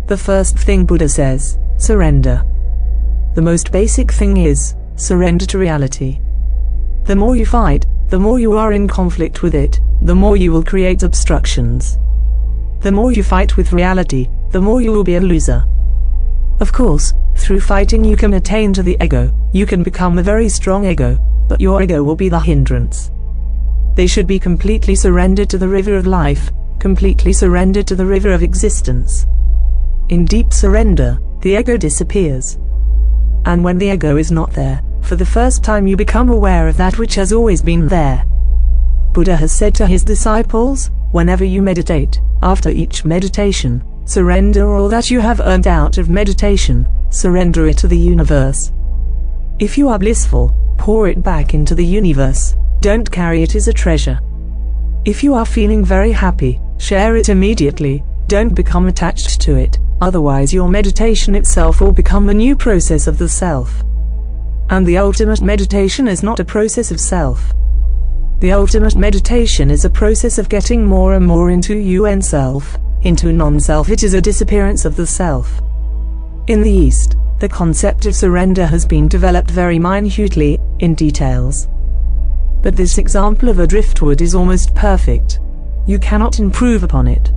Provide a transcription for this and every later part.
The first thing Buddha says, surrender. The most basic thing is, surrender to reality. The more you fight, the more you are in conflict with it, the more you will create obstructions. The more you fight with reality, the more you will be a loser. Of course, through fighting you can attain to the ego, you can become a very strong ego, but your ego will be the hindrance. They should be completely surrendered to the river of life, completely surrendered to the river of existence. In deep surrender, the ego disappears. And when the ego is not there, for the first time you become aware of that which has always been there. Buddha has said to his disciples, whenever you meditate, after each meditation, surrender all that you have earned out of meditation, surrender it to the universe. If you are blissful, pour it back into the universe, don't carry it as a treasure. If you are feeling very happy, share it immediately, don't become attached to it, otherwise your meditation itself will become a new process of the self. And the ultimate meditation is not a process of self. The ultimate meditation is a process of getting more and more into you and self, into non-self. It is a disappearance of the self. In the East, the concept of surrender has been developed very minutely, in details. But this example of a driftwood is almost perfect. You cannot improve upon it.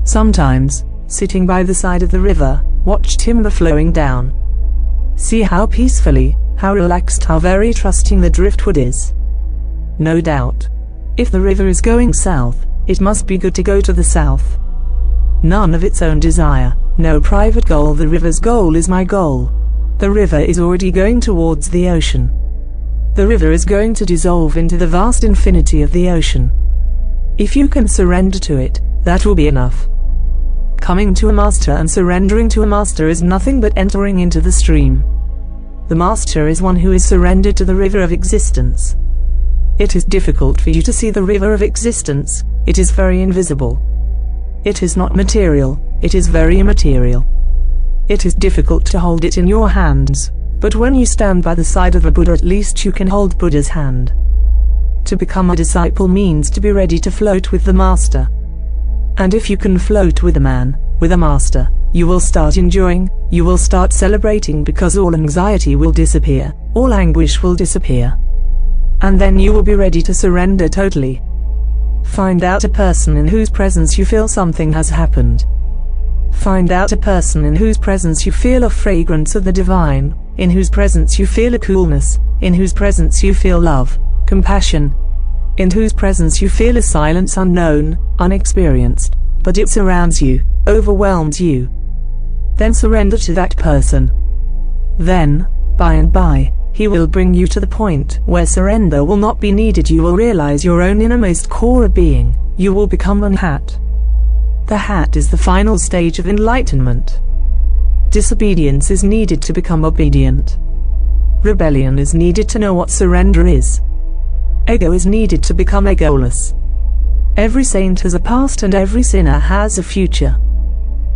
Sometimes, sitting by the side of the river, watch timber flowing down. See how peacefully, how relaxed, how very trusting the driftwood is. No doubt. If the river is going south, it must be good to go to the south. None of its own desire, no private goal. The river's goal is my goal. The river is already going towards the ocean. The river is going to dissolve into the vast infinity of the ocean. If you can surrender to it, that will be enough. Coming to a master and surrendering to a master is nothing but entering into the stream. The master is one who is surrendered to the river of existence. It is difficult for you to see the river of existence, it is very invisible. It is not material, it is very immaterial. It is difficult to hold it in your hands, but when you stand by the side of a Buddha, at least you can hold Buddha's hand. To become a disciple means to be ready to float with the master. And if you can float with a man, with a master, you will start enjoying, you will start celebrating, because all anxiety will disappear, all anguish will disappear. And then you will be ready to surrender totally. Find out a person in whose presence you feel something has happened. Find out a person in whose presence you feel a fragrance of the divine, in whose presence you feel a coolness, in whose presence you feel love, compassion, in whose presence you feel a silence unknown, unexperienced, but it surrounds you, overwhelms you. Then surrender to that person. Then, by and by, he will bring you to the point where surrender will not be needed. You will realize your own innermost core of being. You will become an hat. The hat is the final stage of enlightenment. Disobedience is needed to become obedient. Rebellion is needed to know what surrender is. Ego is needed to become egoless. Every saint has a past and every sinner has a future.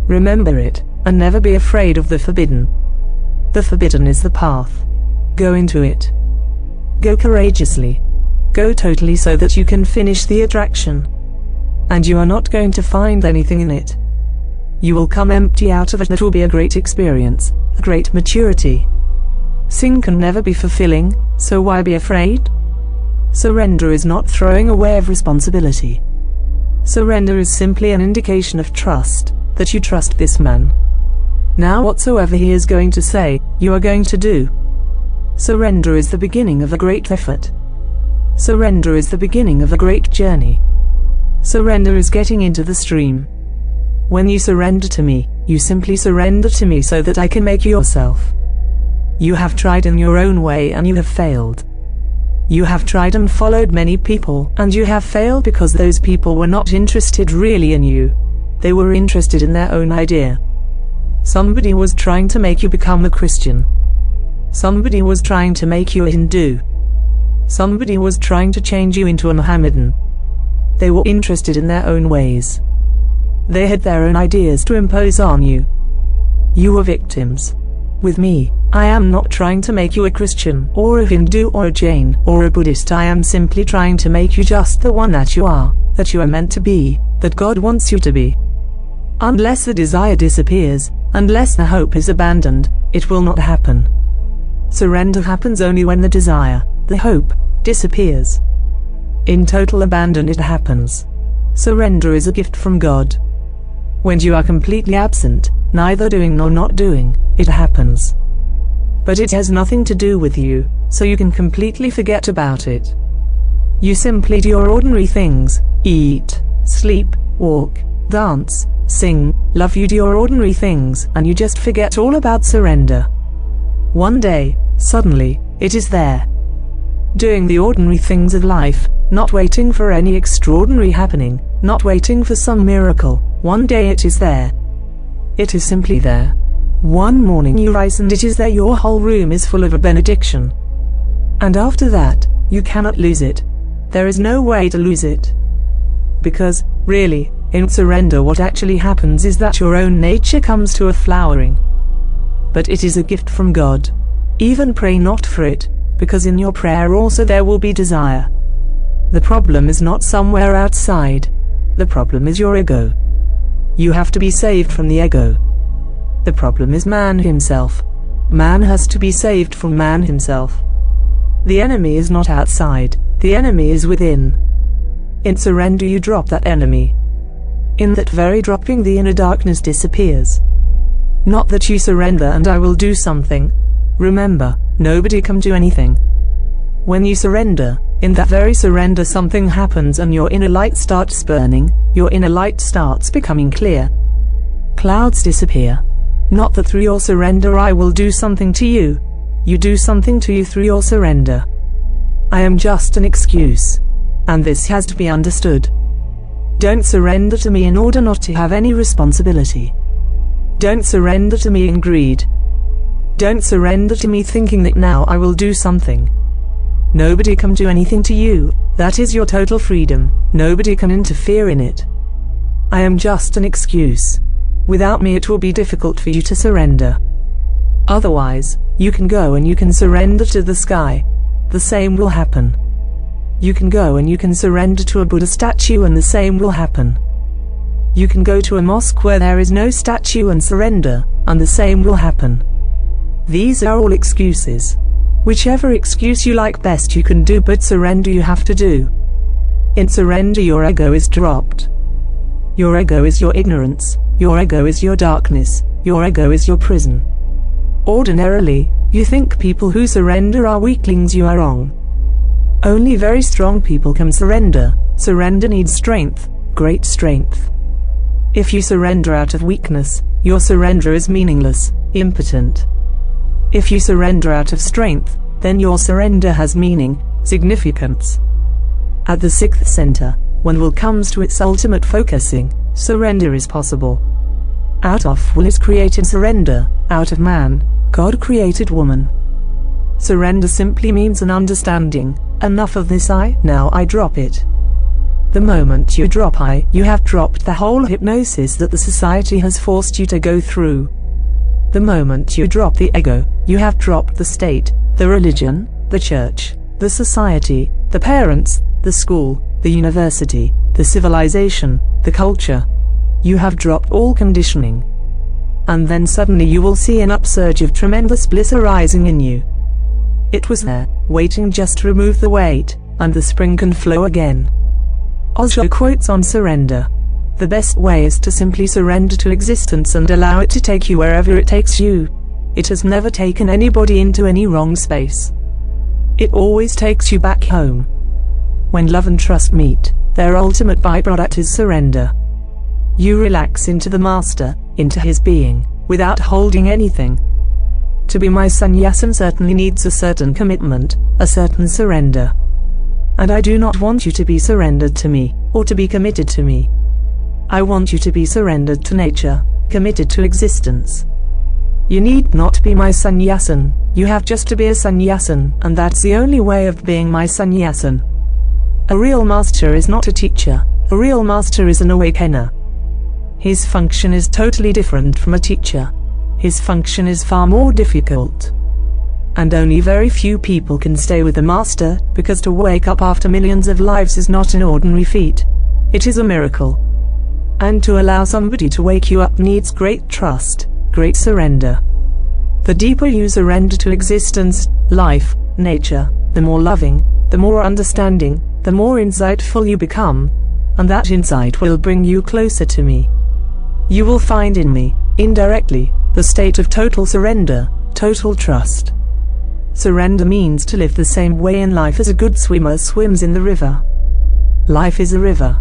Remember it, and never be afraid of the forbidden. The forbidden is the path. Go into it. Go courageously. Go totally so that you can finish the attraction. And you are not going to find anything in it. You will come empty out of it. That will be a great experience, a great maturity. Sin can never be fulfilling, so why be afraid? Surrender is not throwing away of responsibility. Surrender is simply an indication of trust, that you trust this man. Now whatsoever he is going to say, you are going to do. Surrender is the beginning of a great effort. Surrender is the beginning of a great journey. Surrender is getting into the stream. When you surrender to me, you simply surrender to me so that I can make you yourself. You have tried in your own way and you have failed. You have tried and followed many people, and you have failed because those people were not interested really in you. They were interested in their own idea. Somebody was trying to make you become a Christian. Somebody was trying to make you a Hindu. Somebody was trying to change you into a Mohammedan. They were interested in their own ways. They had their own ideas to impose on you. You were victims. With me, I am not trying to make you a Christian, or a Hindu, or a Jain, or a Buddhist. I am simply trying to make you just the one that you are meant to be, that God wants you to be. Unless the desire disappears, unless the hope is abandoned, it will not happen. Surrender happens only when the desire, the hope, disappears. In total abandon it happens. Surrender is a gift from God. When you are completely absent, neither doing nor not doing, it happens. But it has nothing to do with you, so you can completely forget about it. You simply do your ordinary things, eat, sleep, walk, dance, sing, love. You do your ordinary things and you just forget all about surrender. One day, suddenly, it is there. Doing the ordinary things of life, not waiting for any extraordinary happening, not waiting for some miracle. One day it is there. It is simply there. One morning you rise and it is there. Your whole room is full of a benediction. And after that, you cannot lose it. There is no way to lose it. Because, really, in surrender what actually happens is that your own nature comes to a flowering. But it is a gift from God. Even pray not for it, because in your prayer also there will be desire. The problem is not somewhere outside. The problem is your ego. You have to be saved from the ego. The problem is man himself. Man has to be saved from man himself. The enemy is not outside, the enemy is within. In surrender you drop that enemy. In that very dropping the inner darkness disappears. Not that you surrender and I will do something. Remember, nobody can do anything. When you surrender, in that very surrender something happens and your inner light starts burning, your inner light starts becoming clear. Clouds disappear. Not that through your surrender I will do something to you. You do something to you through your surrender. I am just an excuse. And this has to be understood. Don't surrender to me in order not to have any responsibility. Don't surrender to me in greed. Don't surrender to me thinking that now I will do something. Nobody can do anything to you. That is your total freedom. Nobody can interfere in it. I am just an excuse. Without me it will be difficult for you to surrender. Otherwise, you can go and you can surrender to the sky. The same will happen. You can go and you can surrender to a Buddha statue and the same will happen. You can go to a mosque where there is no statue and surrender, and the same will happen. These are all excuses. Whichever excuse you like best you can do, but surrender you have to do. In surrender your ego is dropped. Your ego is your ignorance, your ego is your darkness, your ego is your prison. Ordinarily, you think people who surrender are weaklings. You are wrong. Only very strong people can surrender. Surrender needs strength, great strength. If you surrender out of weakness, your surrender is meaningless, impotent. If you surrender out of strength, then your surrender has meaning, significance. At the sixth center, when will comes to its ultimate focusing, surrender is possible. Out of will is created surrender, out of man, God created woman. Surrender simply means an understanding, enough of this I, now I drop it. The moment you drop I, you have dropped the whole hypnosis that the society has forced you to go through. The moment you drop the ego, you have dropped the state, the religion, the church, the society, the parents, the school, the university, the civilization, the culture. You have dropped all conditioning. And then suddenly you will see an upsurge of tremendous bliss arising in you. It was there, waiting just to remove the weight, and the spring can flow again. Osho quotes on surrender. The best way is to simply surrender to existence and allow it to take you wherever it takes you. It has never taken anybody into any wrong space. It always takes you back home. When love and trust meet, their ultimate byproduct is surrender. You relax into the master, into his being, without holding anything. To be my sannyasin certainly needs a certain commitment, a certain surrender. And I do not want you to be surrendered to me, or to be committed to me. I want you to be surrendered to nature, committed to existence. You need not be my sannyasin, you have just to be a sannyasin, and that's the only way of being my sannyasin. A real master is not a teacher, a real master is an awakener. His function is totally different from a teacher. His function is far more difficult. And only very few people can stay with the master, because to wake up after millions of lives is not an ordinary feat. It is a miracle. And to allow somebody to wake you up needs great trust, great surrender. The deeper you surrender to existence, life, nature, the more loving, the more understanding, the more insightful you become, and that insight will bring you closer to me. You will find in me, indirectly, the state of total surrender, total trust. Surrender means to live the same way in life as a good swimmer swims in the river. Life is a river.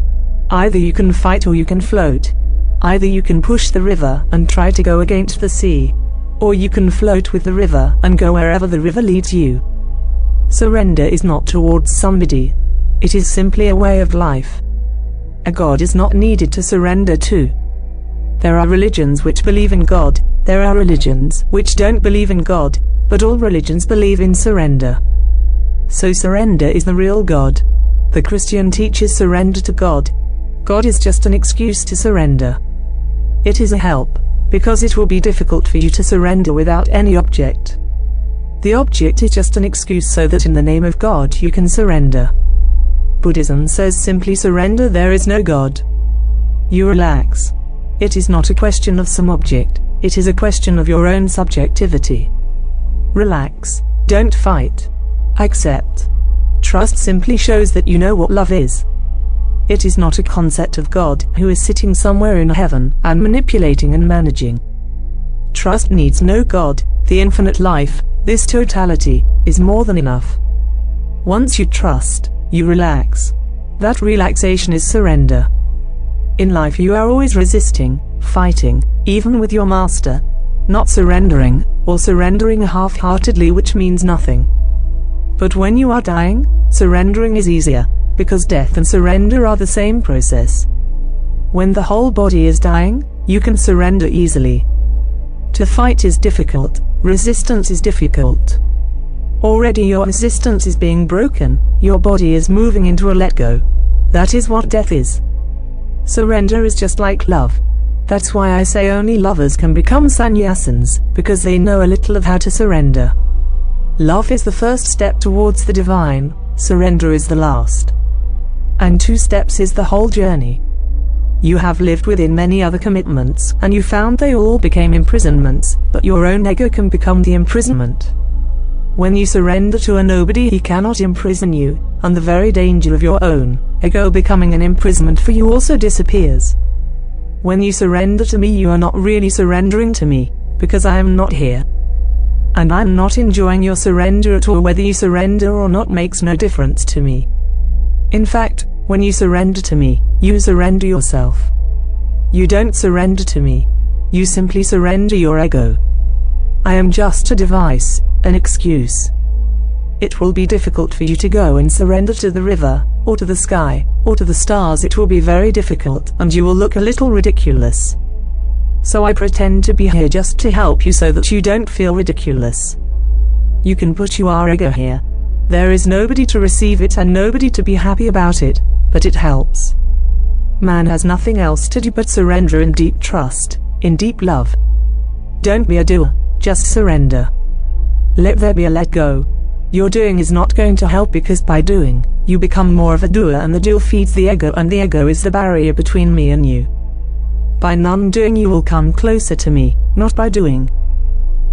Either you can fight or you can float. Either you can push the river and try to go against the sea, or you can float with the river and go wherever the river leads you. Surrender is not towards somebody. It is simply a way of life. A God is not needed to surrender to. There are religions which believe in God, there are religions which don't believe in God, but all religions believe in surrender. So surrender is the real God. The Christian teaches surrender to God. God is just an excuse to surrender. It is a help, because it will be difficult for you to surrender without any object. The object is just an excuse so that in the name of God you can surrender. Buddhism says simply surrender, there is no God. You relax. It is not a question of some object, it is a question of your own subjectivity. Relax, don't fight. Accept. Trust simply shows that you know what love is. It is not a concept of God who is sitting somewhere in heaven and manipulating and managing. Trust needs no God, the infinite life, this totality, is more than enough. Once you trust, you relax. That relaxation is surrender. In life you are always resisting, fighting, even with your master, not surrendering, or surrendering half-heartedly, which means nothing. But when you are dying, surrendering is easier, because death and surrender are the same process. When the whole body is dying, you can surrender easily. To fight is difficult, resistance is difficult. Already your resistance is being broken, your body is moving into a let go. That is what death is. Surrender is just like love. That's why I say only lovers can become sannyasins, because they know a little of how to surrender. Love is the first step towards the divine, surrender is the last. And 2 steps is the whole journey. You have lived within many other commitments, and you found they all became imprisonments, but your own ego can become the imprisonment. When you surrender to a nobody, he cannot imprison you, and the very danger of your own ego becoming an imprisonment for you also disappears. When you surrender to me, you are not really surrendering to me, because I am not here. And I am not enjoying your surrender at all. Whether you surrender or not makes no difference to me. In fact, when you surrender to me, you surrender yourself. You don't surrender to me. You simply surrender your ego. I am just a device, an excuse. It will be difficult for you to go and surrender to the river, or to the sky, or to the stars. It will be very difficult, and you will look a little ridiculous. So I pretend to be here just to help you so that you don't feel ridiculous. You can put your ego here. There is nobody to receive it and nobody to be happy about it, but it helps. Man has nothing else to do but surrender in deep trust, in deep love. Don't be a doer, just surrender. Let there be a let go. Your doing is not going to help, because by doing, you become more of a doer, and the doer feeds the ego, and the ego is the barrier between me and you. By non-doing you will come closer to me, not by doing.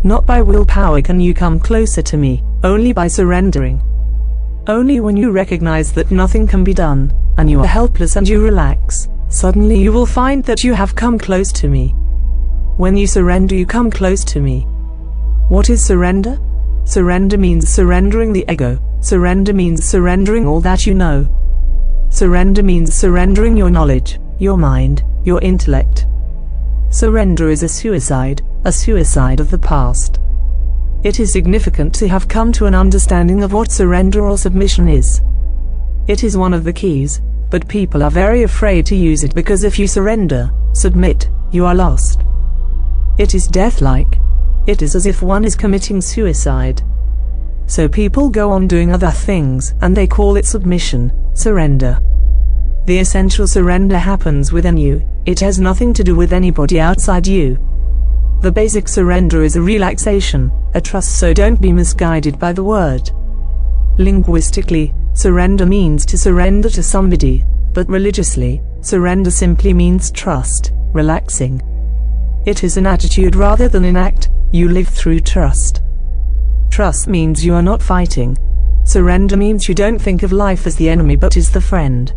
Not by willpower can you come closer to me, only by surrendering. Only when you recognize that nothing can be done, and you are helpless and you relax, suddenly you will find that you have come close to me. When you surrender, you come close to me. What is surrender? Surrender means surrendering the ego. Surrender means surrendering all that you know. Surrender means surrendering your knowledge, your mind, your intellect. Surrender is a suicide of the past. It is significant to have come to an understanding of what surrender or submission is. It is one of the keys, but people are very afraid to use it, because if you surrender, submit, you are lost. It is death-like. It is as if one is committing suicide. So people go on doing other things, and they call it submission, surrender. The essential surrender happens within you. It has nothing to do with anybody outside you. The basic surrender is a relaxation, a trust, so don't be misguided by the word. Linguistically, surrender means to surrender to somebody, but religiously, Surrender simply means trust, relaxing. It is an attitude rather than an act. You live through trust. Trust means you are not fighting. Surrender means you don't think of life as the enemy but as the friend.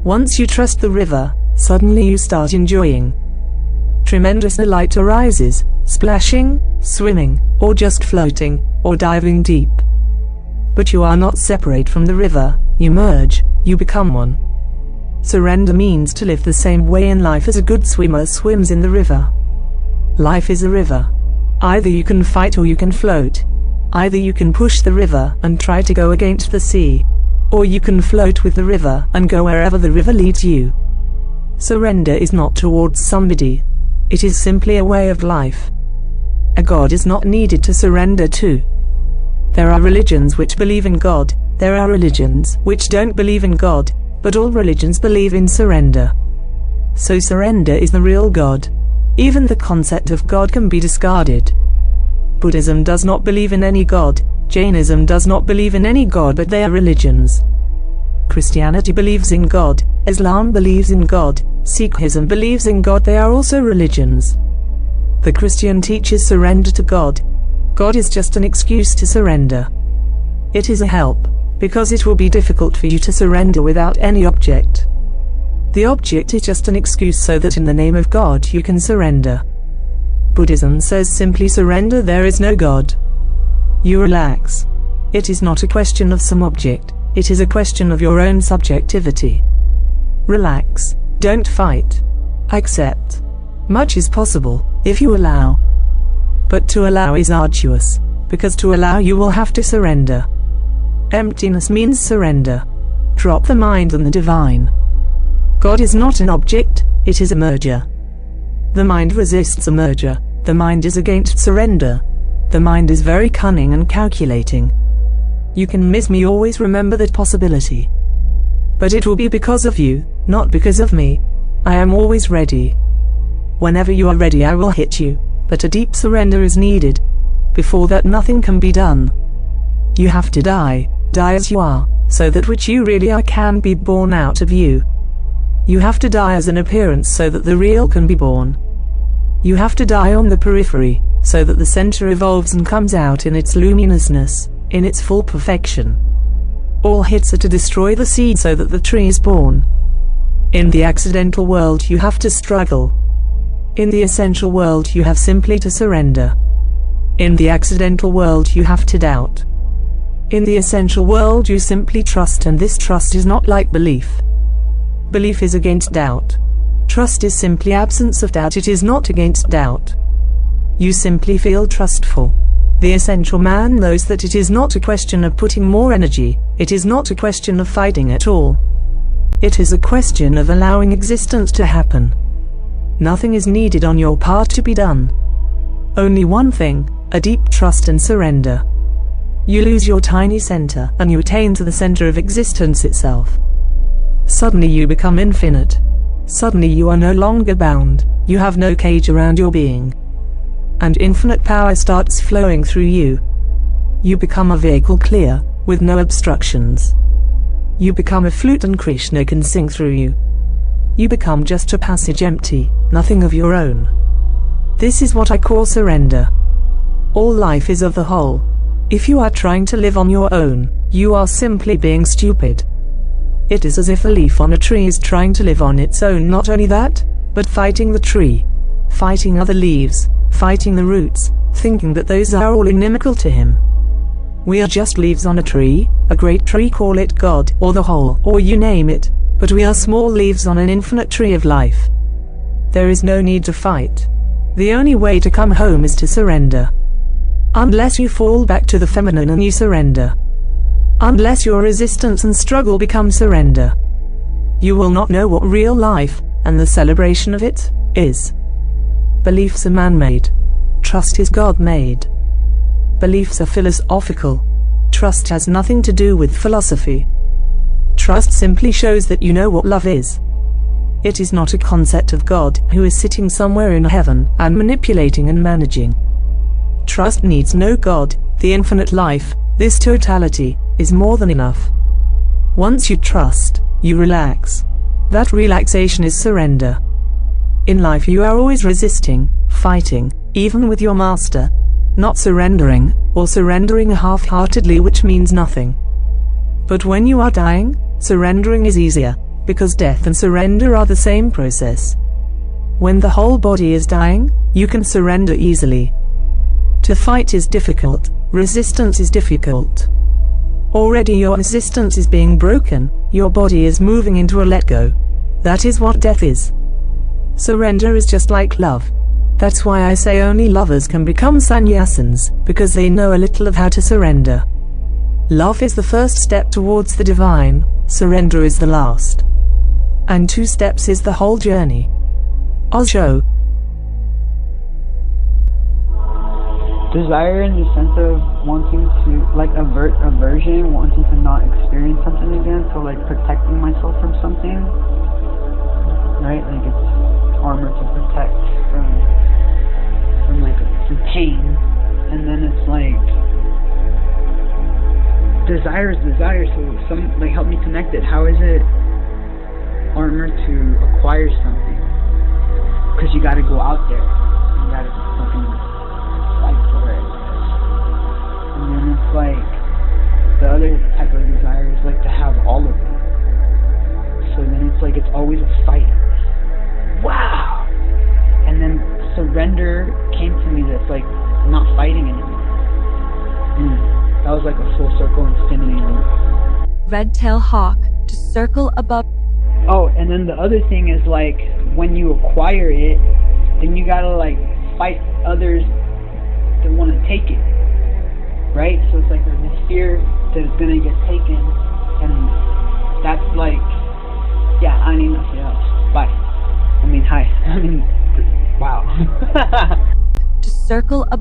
Once you trust the river, suddenly you start enjoying. Tremendous delight arises, splashing, swimming, or just floating, or diving deep. But you are not separate from the river, you merge, you become one. Surrender means to live the same way in life as a good swimmer swims in the river. Life is a river. Either you can fight or you can float. Either you can push the river and try to go against the sea, or you can float with the river and go wherever the river leads you. Surrender is not towards somebody. It is simply a way of life. A God is not needed to surrender to. There are religions which believe in God, there are religions which don't believe in God, but all religions believe in surrender. So surrender is the real God. Even the concept of God can be discarded. Buddhism does not believe in any God, Jainism does not believe in any God, but they are religions. Christianity believes in God, Islam believes in God, Sikhism believes in God, they are also religions. The Christian teaches surrender to God. God is just an excuse to surrender. It is a help, because it will be difficult for you to surrender without any object. The object is just an excuse so that in the name of God you can surrender. Buddhism says simply surrender, there is no God. You relax. It is not a question of some object, it is a question of your own subjectivity. Relax, don't fight. Accept. Much is possible, if you allow. But to allow is arduous, because to allow you will have to surrender. Emptiness means surrender. Drop the mind and the divine. God is not an object, it is a merger. The mind resists a merger. The mind is against surrender. The mind is very cunning and calculating. You can miss me, always remember that possibility. But it will be because of you, not because of me. I am always ready. Whenever you are ready I will hit you, but a deep surrender is needed. Before that nothing can be done. You have to die as you are, so that which you really are can be born out of you. You have to die as an appearance so that the real can be born. You have to die on the periphery, so that the center evolves and comes out in its luminousness, in its full perfection. All hits are to destroy the seed so that the tree is born. In the accidental world you have to struggle. In the essential world you have simply to surrender. In the accidental world you have to doubt. In the essential world you simply trust, and this trust is not like belief. Belief is against doubt. Trust is simply absence of doubt, it is not against doubt. You simply feel trustful. The essential man knows that it is not a question of putting more energy, it is not a question of fighting at all. It is a question of allowing existence to happen. Nothing is needed on your part to be done. Only one thing, a deep trust and surrender. You lose your tiny center and you attain to the center of existence itself. Suddenly you become infinite. Suddenly you are no longer bound, you have no cage around your being. And infinite power starts flowing through you. You become a vehicle clear, with no obstructions. You become a flute and Krishna can sing through you. You become just a passage empty, nothing of your own. This is what I call surrender. All life is of the whole. If you are trying to live on your own, you are simply being stupid. It is as if a leaf on a tree is trying to live on its own, not only that, but fighting the tree, fighting other leaves, fighting the roots, thinking that those are all inimical to him. We are just leaves on a tree, a great tree, call it God, or the whole, or you name it, but we are small leaves on an infinite tree of life. There is no need to fight. The only way to come home is to surrender. Unless you fall back to the feminine and you surrender. Unless your resistance and struggle become surrender. You will not know what real life, and the celebration of it, is. Beliefs are man-made. Trust is God-made. Beliefs are philosophical. Trust has nothing to do with philosophy. Trust simply shows that you know what love is. It is not a concept of God who is sitting somewhere in heaven and manipulating and managing. Trust needs no God, the infinite life, this totality, is more than enough. Once you trust, you relax. That relaxation is surrender. In life you are always resisting, fighting, even with your master. Not surrendering, or surrendering half-heartedly, which means nothing. But when you are dying, surrendering is easier, because death and surrender are the same process. When the whole body is dying, you can surrender easily. To fight is difficult, resistance is difficult. Already your resistance is being broken, your body is moving into a let go. That is what death is. Surrender is just like love. That's why I say only lovers can become sannyasins, because they know a little of how to surrender. Love is the first step towards the divine, surrender is the last. And 2 steps is the whole journey. Osho. Desire in the sense of wanting to, like, aversion, wanting to not experience something again, so like protecting myself from something, right? Like it's armor to protect from pain, and then it's like desire is desire, so help me connect it. How is it armor to acquire something? Because you gotta go out there, you gotta fucking fight for it. And then it's like the other type of desire is like to have all of it. So then it's like it's always a fight. Wow! And then surrender came to me that's like not fighting anymore. That was like a full circle infinity loop. Red-tail hawk to circle above. Oh, and then the other thing is like when you acquire it, then you gotta like fight others that want to take it, right? So it's like there's this fear that it's gonna get taken, and that's like, yeah, I don't even know what else. Bye. I mean, hi. I mean, wow. To circle above.